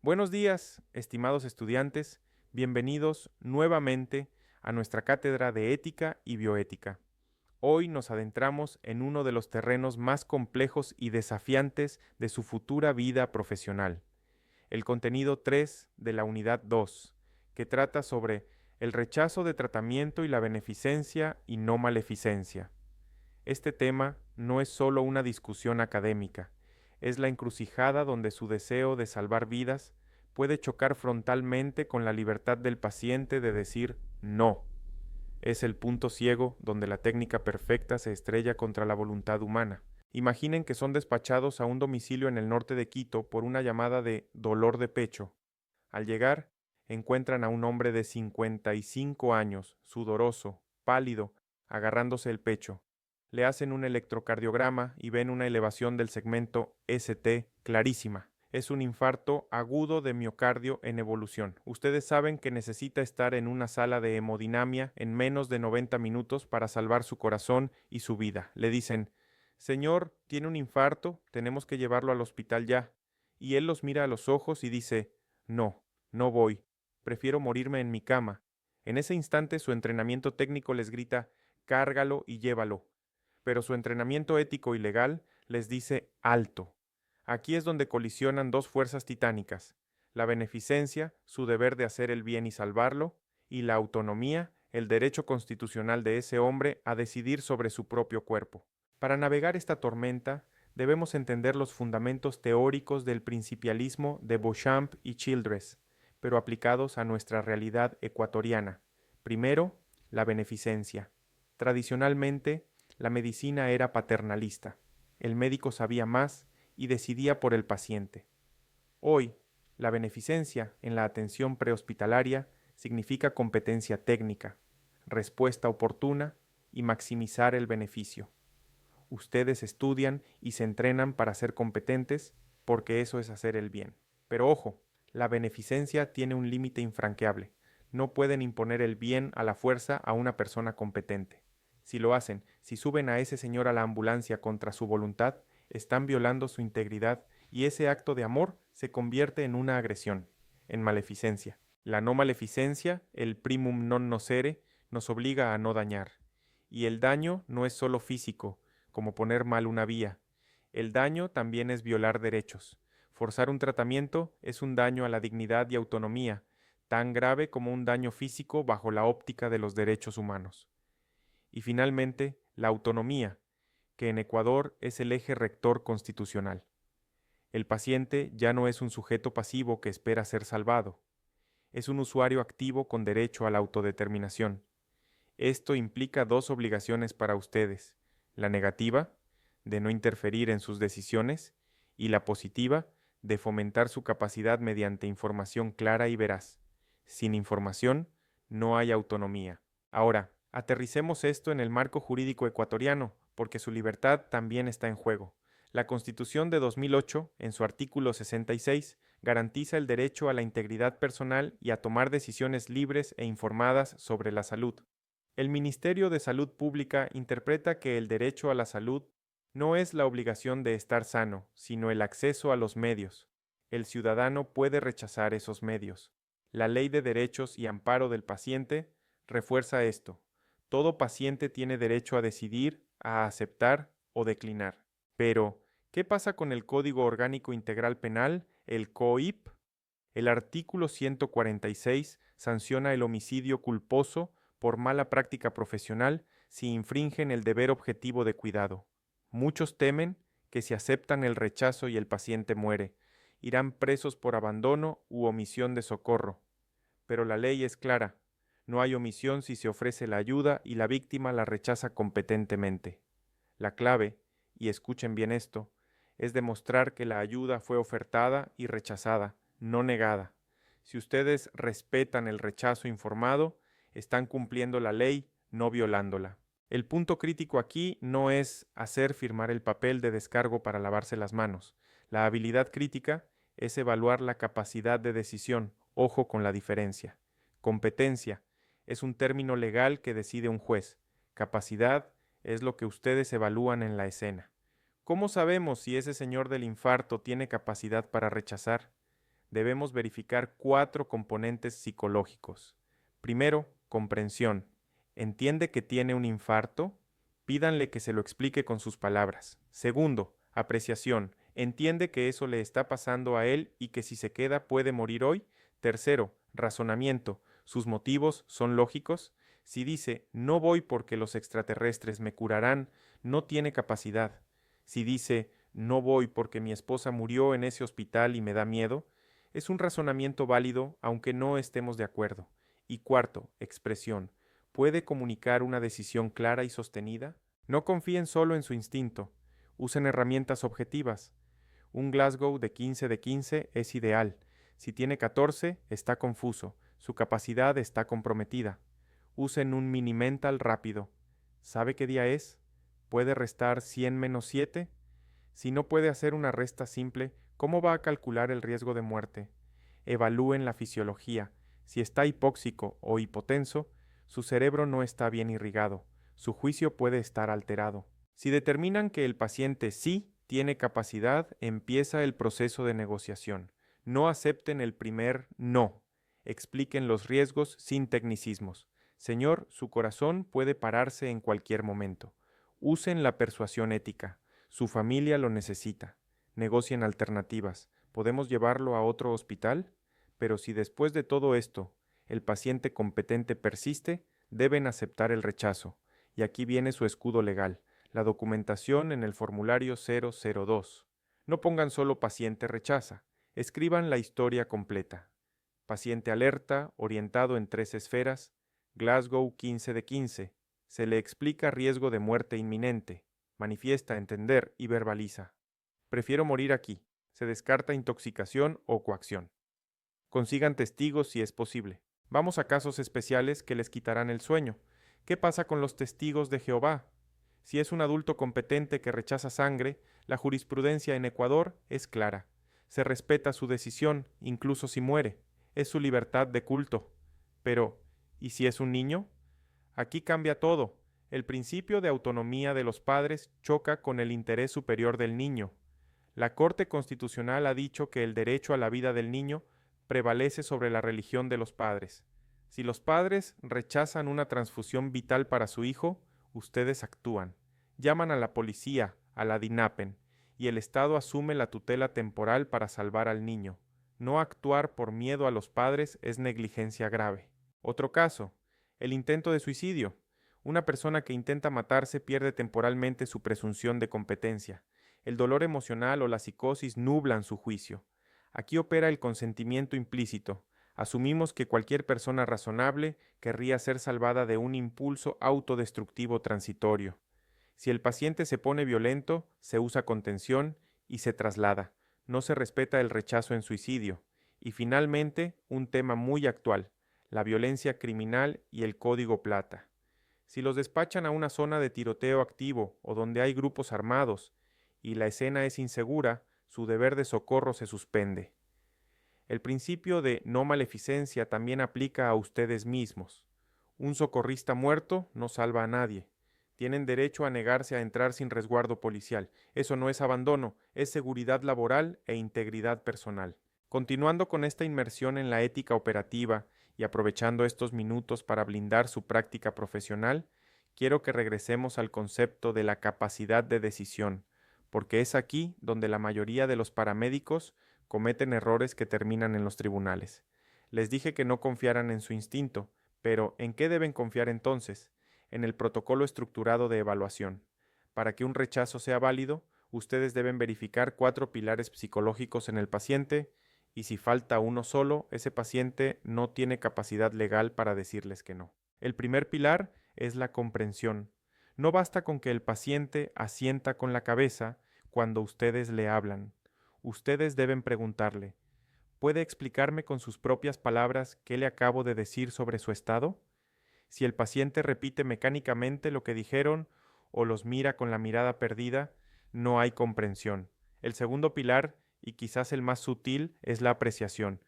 Buenos días, estimados estudiantes, bienvenidos nuevamente a nuestra cátedra de Ética y Bioética. Hoy nos adentramos en uno de los terrenos más complejos y desafiantes de su futura vida profesional, el contenido 3 de la unidad 2, que trata sobre el rechazo de tratamiento y la beneficencia y no maleficencia. Este tema no es solo una discusión académica, es la encrucijada donde su deseo de salvar vidas puede chocar frontalmente con la libertad del paciente de decir no. Es el punto ciego donde la técnica perfecta se estrella contra la voluntad humana. Imaginen que son despachados a un domicilio en el norte de Quito por una llamada de dolor de pecho. Al llegar, encuentran a un hombre de 55 años, sudoroso, pálido, agarrándose el pecho. Le hacen un electrocardiograma y ven una elevación del segmento ST clarísima. Es un infarto agudo de miocardio en evolución. Ustedes saben que necesita estar en una sala de hemodinamia en menos de 90 minutos para salvar su corazón y su vida. Le dicen, Señor, tiene un infarto, tenemos que llevarlo al hospital ya. Y él los mira a los ojos y dice, no, no voy, prefiero morirme en mi cama. En ese instante su entrenamiento técnico les grita, cárgalo y llévalo. Pero su entrenamiento ético y legal les dice, alto. Aquí es donde colisionan dos fuerzas titánicas, la beneficencia, su deber de hacer el bien y salvarlo, y la autonomía, el derecho constitucional de ese hombre a decidir sobre su propio cuerpo. Para navegar esta tormenta, debemos entender los fundamentos teóricos del principialismo de Beauchamp y Childress, pero aplicados a nuestra realidad ecuatoriana. Primero, la beneficencia. Tradicionalmente, la medicina era paternalista. El médico sabía más y decidía por el paciente. Hoy, la beneficencia en la atención prehospitalaria significa competencia técnica, respuesta oportuna y maximizar el beneficio. Ustedes estudian y se entrenan para ser competentes porque eso es hacer el bien. Pero ojo, la beneficencia tiene un límite infranqueable. No pueden imponer el bien a la fuerza a una persona competente. Si lo hacen, si suben a ese señor a la ambulancia contra su voluntad, están violando su integridad y ese acto de amor se convierte en una agresión, en maleficencia. La no maleficencia, el primum non nocere, nos obliga a no dañar. Y el daño no es solo físico, como poner mal una vía. El daño también es violar derechos. Forzar un tratamiento es un daño a la dignidad y autonomía, tan grave como un daño físico bajo la óptica de los derechos humanos. Y finalmente, la autonomía, que en Ecuador es el eje rector constitucional. El paciente ya no es un sujeto pasivo que espera ser salvado, es un usuario activo con derecho a la autodeterminación. Esto implica dos obligaciones para ustedes, la negativa, de no interferir en sus decisiones, y la positiva, de fomentar su capacidad mediante información clara y veraz. Sin información, no hay autonomía. Ahora, aterricemos esto en el marco jurídico ecuatoriano, porque su libertad también está en juego. La Constitución de 2008, en su artículo 66, garantiza el derecho a la integridad personal y a tomar decisiones libres e informadas sobre la salud. El Ministerio de Salud Pública interpreta que el derecho a la salud no es la obligación de estar sano, sino el acceso a los medios. El ciudadano puede rechazar esos medios. La Ley de Derechos y Amparo del Paciente refuerza esto. Todo paciente tiene derecho a decidir, a aceptar o declinar. Pero, ¿qué pasa con el Código Orgánico Integral Penal, el COIP? El artículo 146 sanciona el homicidio culposo por mala práctica profesional si infringen el deber objetivo de cuidado. Muchos temen que si aceptan el rechazo y el paciente muere, irán presos por abandono u omisión de socorro. Pero la ley es clara, no hay omisión si se ofrece la ayuda y la víctima la rechaza competentemente. La clave, y escuchen bien esto, es demostrar que la ayuda fue ofertada y rechazada, no negada. Si ustedes respetan el rechazo informado, están cumpliendo la ley, no violándola. El punto crítico aquí no es hacer firmar el papel de descargo para lavarse las manos. La habilidad crítica es evaluar la capacidad de decisión. Ojo con la diferencia. Competencia es un término legal que decide un juez. Capacidad es lo que ustedes evalúan en la escena. ¿Cómo sabemos si ese señor del infarto tiene capacidad para rechazar? debemos verificar 4 componentes psicológicos. Primero, comprensión. ¿Entiende que tiene un infarto? Pídanle que se lo explique con sus palabras. Segundo, apreciación. ¿Entiende que eso le está pasando a él y que si se queda puede morir hoy? Tercero, razonamiento. ¿Sus motivos son lógicos? Si dice, no voy porque los extraterrestres me curarán, no tiene capacidad. Si dice, no voy porque mi esposa murió en ese hospital y me da miedo, es un razonamiento válido aunque no estemos de acuerdo. Y cuarto, expresión. ¿Puede comunicar una decisión clara y sostenida? No confíen solo en su instinto. Usen herramientas objetivas. Un Glasgow de 15 de 15 es ideal. Si tiene 14, está confuso. Su capacidad está comprometida. Usen un mini mental rápido. ¿Sabe qué día es? ¿Puede restar 100 menos 7? Si no puede hacer una resta simple, ¿cómo va a calcular el riesgo de muerte? Evalúen la fisiología. Si está hipóxico o hipotenso, su cerebro no está bien irrigado. Su juicio puede estar alterado. Si determinan que el paciente sí tiene capacidad, empieza el proceso de negociación. No acepten el primer no. Expliquen los riesgos sin tecnicismos. Señor, su corazón puede pararse en cualquier momento. Usen la persuasión ética. Su familia lo necesita. Negocien alternativas. ¿Podemos llevarlo a otro hospital? Pero si después de todo esto el paciente competente persiste, deben aceptar el rechazo. Y aquí viene su escudo legal, la documentación en el formulario 002. No pongan solo paciente rechaza, escriban la historia completa. Paciente alerta, orientado en 3 esferas, Glasgow 15 de 15. Se le explica riesgo de muerte inminente. Manifiesta entender y verbaliza. Prefiero morir aquí. Se descarta intoxicación o coacción. Consigan testigos si es posible. Vamos a casos especiales que les quitarán el sueño. ¿Qué pasa con los testigos de Jehová? Si es un adulto competente que rechaza sangre, la jurisprudencia en Ecuador es clara. Se respeta su decisión, incluso si muere. Es su libertad de culto. Pero, ¿y si es un niño? Aquí cambia todo. El principio de autonomía de los padres choca con el interés superior del niño. La Corte Constitucional ha dicho que el derecho a la vida del niño prevalece sobre la religión de los padres. Si los padres rechazan una transfusión vital para su hijo, ustedes actúan. Llaman a la policía, a la DINAPEN, y el Estado asume la tutela temporal para salvar al niño. No actuar por miedo a los padres es negligencia grave. Otro caso, el intento de suicidio. Una persona que intenta matarse pierde temporalmente su presunción de competencia. El dolor emocional o la psicosis nublan su juicio. Aquí opera el consentimiento implícito. Asumimos que cualquier persona razonable querría ser salvada de un impulso autodestructivo transitorio. Si el paciente se pone violento, se usa contención y se traslada. No se respeta el rechazo en suicidio. Y finalmente, un tema muy actual, la violencia criminal y el código plata. Si los despachan a una zona de tiroteo activo o donde hay grupos armados y la escena es insegura, su deber de socorro se suspende. El principio de no maleficencia también aplica a ustedes mismos. Un socorrista muerto no salva a nadie. Tienen derecho a negarse a entrar sin resguardo policial. Eso no es abandono, es seguridad laboral e integridad personal. Continuando con esta inmersión en la ética operativa y aprovechando estos minutos para blindar su práctica profesional, quiero que regresemos al concepto de la capacidad de decisión, porque es aquí donde la mayoría de los paramédicos cometen errores que terminan en los tribunales. Les dije que no confiaran en su instinto, pero ¿en qué deben confiar entonces? En el protocolo estructurado de evaluación. Para que un rechazo sea válido, ustedes deben verificar 4 pilares psicológicos en el paciente, y si falta uno solo, ese paciente no tiene capacidad legal para decirles que no. El primer pilar es la comprensión. No basta con que el paciente asienta con la cabeza cuando ustedes le hablan. Ustedes deben preguntarle, ¿puede explicarme con sus propias palabras qué le acabo de decir sobre su estado? Si el paciente repite mecánicamente lo que dijeron o los mira con la mirada perdida, no hay comprensión. El segundo pilar, y quizás el más sutil, es la apreciación.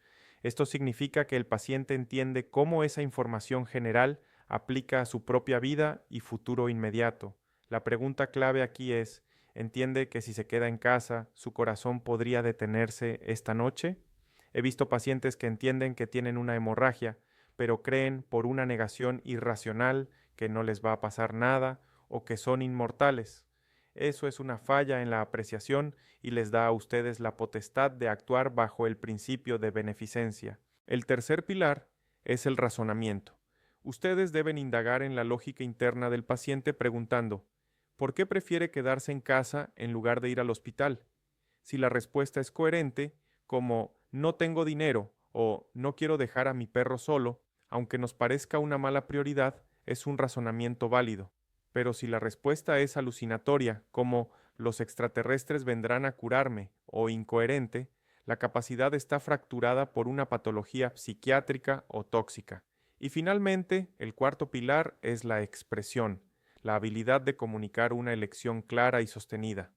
Esto significa que el paciente entiende cómo esa información general aplica a su propia vida y futuro inmediato. La pregunta clave aquí es, ¿entiende que si se queda en casa, su corazón podría detenerse esta noche? He visto pacientes que entienden que tienen una hemorragia, pero creen por una negación irracional que no les va a pasar nada o que son inmortales. Eso es una falla en la apreciación y les da a ustedes la potestad de actuar bajo el principio de beneficencia. El tercer pilar es el razonamiento. Ustedes deben indagar en la lógica interna del paciente preguntando, ¿por qué prefiere quedarse en casa en lugar de ir al hospital? Si la respuesta es coherente, como no tengo dinero o no quiero dejar a mi perro solo, aunque nos parezca una mala prioridad, es un razonamiento válido. Pero si la respuesta es alucinatoria, como los extraterrestres vendrán a curarme, o incoherente, la capacidad está fracturada por una patología psiquiátrica o tóxica. Y finalmente, el cuarto pilar es la expresión, la habilidad de comunicar una elección clara y sostenida.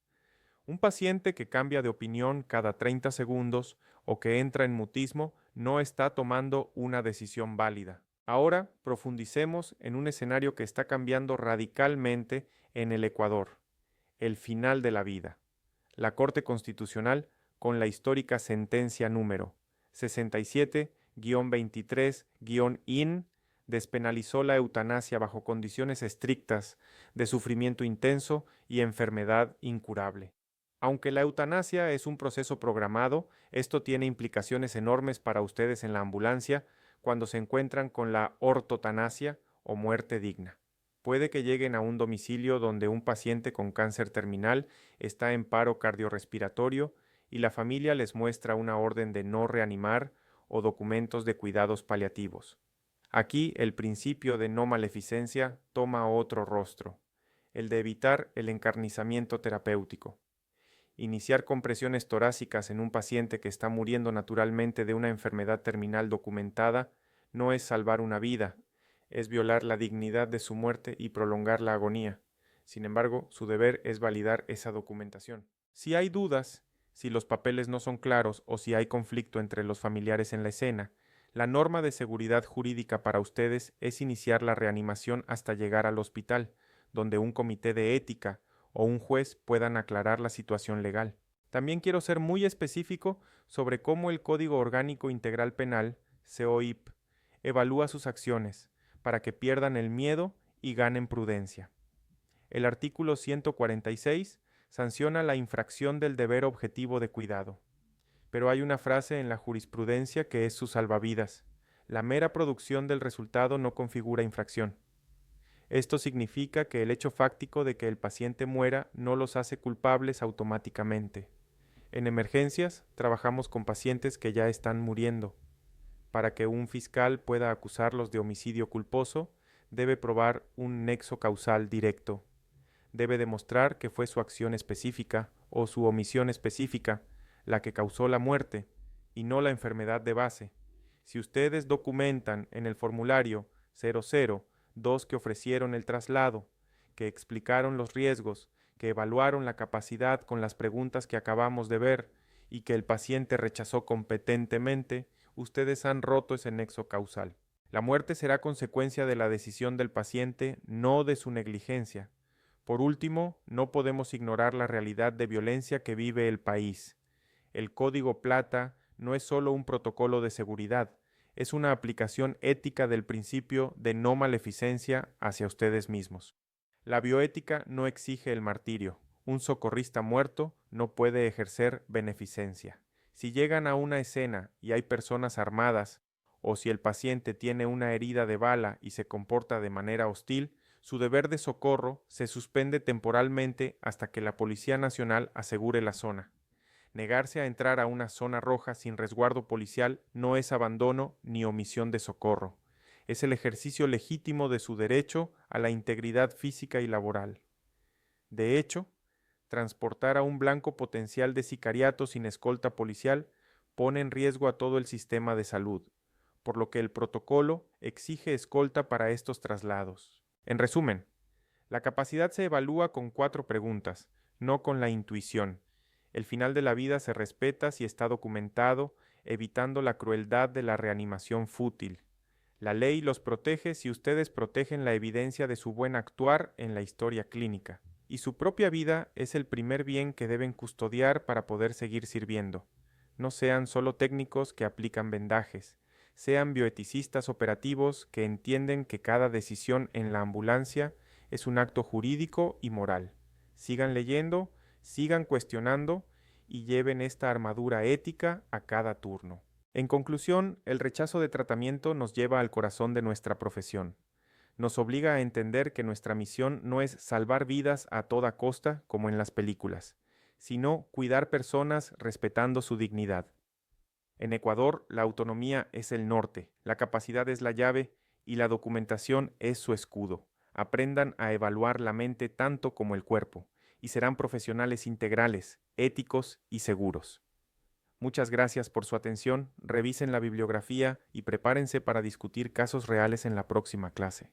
Un paciente que cambia de opinión cada 30 segundos o que entra en mutismo no está tomando una decisión válida. Ahora profundicemos en un escenario que está cambiando radicalmente en el Ecuador, el final de la vida. La Corte Constitucional, con la histórica sentencia número 67-23-IN, despenalizó la eutanasia bajo condiciones estrictas de sufrimiento intenso y enfermedad incurable. Aunque la eutanasia es un proceso programado, esto tiene implicaciones enormes para ustedes en la ambulancia cuando se encuentran con la ortotanasia o muerte digna. Puede que lleguen a un domicilio donde un paciente con cáncer terminal está en paro cardiorrespiratorio y la familia les muestra una orden de no reanimar o documentos de cuidados paliativos. Aquí el principio de no maleficencia toma otro rostro, el de evitar el encarnizamiento terapéutico. Iniciar compresiones torácicas en un paciente que está muriendo naturalmente de una enfermedad terminal documentada no es salvar una vida, es violar la dignidad de su muerte y prolongar la agonía. Sin embargo, su deber es validar esa documentación. Si hay dudas, si los papeles no son claros o si hay conflicto entre los familiares en la escena, la norma de seguridad jurídica para ustedes es iniciar la reanimación hasta llegar al hospital, donde un comité de ética o un juez puedan aclarar la situación legal. También quiero ser muy específico sobre cómo el Código Orgánico Integral Penal, COIP, evalúa sus acciones, para que pierdan el miedo y ganen prudencia. El artículo 146 sanciona la infracción del deber objetivo de cuidado. Pero hay una frase en la jurisprudencia que es su salvavidas. La mera producción del resultado no configura infracción. Esto significa que el hecho fáctico de que el paciente muera no los hace culpables automáticamente. En emergencias, trabajamos con pacientes que ya están muriendo. Para que un fiscal pueda acusarlos de homicidio culposo, debe probar un nexo causal directo. Debe demostrar que fue su acción específica o su omisión específica la que causó la muerte y no la enfermedad de base. Si ustedes documentan en el formulario 002 que ofrecieron el traslado, que explicaron los riesgos, que evaluaron la capacidad con las preguntas que acabamos de ver y que el paciente rechazó competentemente, ustedes han roto ese nexo causal. La muerte será consecuencia de la decisión del paciente, no de su negligencia. Por último, no podemos ignorar la realidad de violencia que vive el país. El Código Plata no es solo un protocolo de seguridad, es una aplicación ética del principio de no maleficencia hacia ustedes mismos. La bioética no exige el martirio. Un socorrista muerto no puede ejercer beneficencia. Si llegan a una escena y hay personas armadas, o si el paciente tiene una herida de bala y se comporta de manera hostil, su deber de socorro se suspende temporalmente hasta que la Policía Nacional asegure la zona. Negarse a entrar a una zona roja sin resguardo policial no es abandono ni omisión de socorro. Es el ejercicio legítimo de su derecho a la integridad física y laboral. De hecho, transportar a un blanco potencial de sicariato sin escolta policial pone en riesgo a todo el sistema de salud, por lo que el protocolo exige escolta para estos traslados. En resumen, la capacidad se evalúa con 4 preguntas, no con la intuición. El final de la vida se respeta si está documentado, evitando la crueldad de la reanimación fútil. La ley los protege si ustedes protegen la evidencia de su buen actuar en la historia clínica. Y su propia vida es el primer bien que deben custodiar para poder seguir sirviendo. No sean solo técnicos que aplican vendajes. Sean bioeticistas operativos que entienden que cada decisión en la ambulancia es un acto jurídico y moral. Sigan leyendo, sigan cuestionando y lleven esta armadura ética a cada turno. En conclusión, el rechazo de tratamiento nos lleva al corazón de nuestra profesión. Nos obliga a entender que nuestra misión no es salvar vidas a toda costa como en las películas, sino cuidar personas respetando su dignidad. En Ecuador, la autonomía es el norte, la capacidad es la llave y la documentación es su escudo. Aprendan a evaluar la mente tanto como el cuerpo y serán profesionales integrales, éticos y seguros. Muchas gracias por su atención, revisen la bibliografía y prepárense para discutir casos reales en la próxima clase.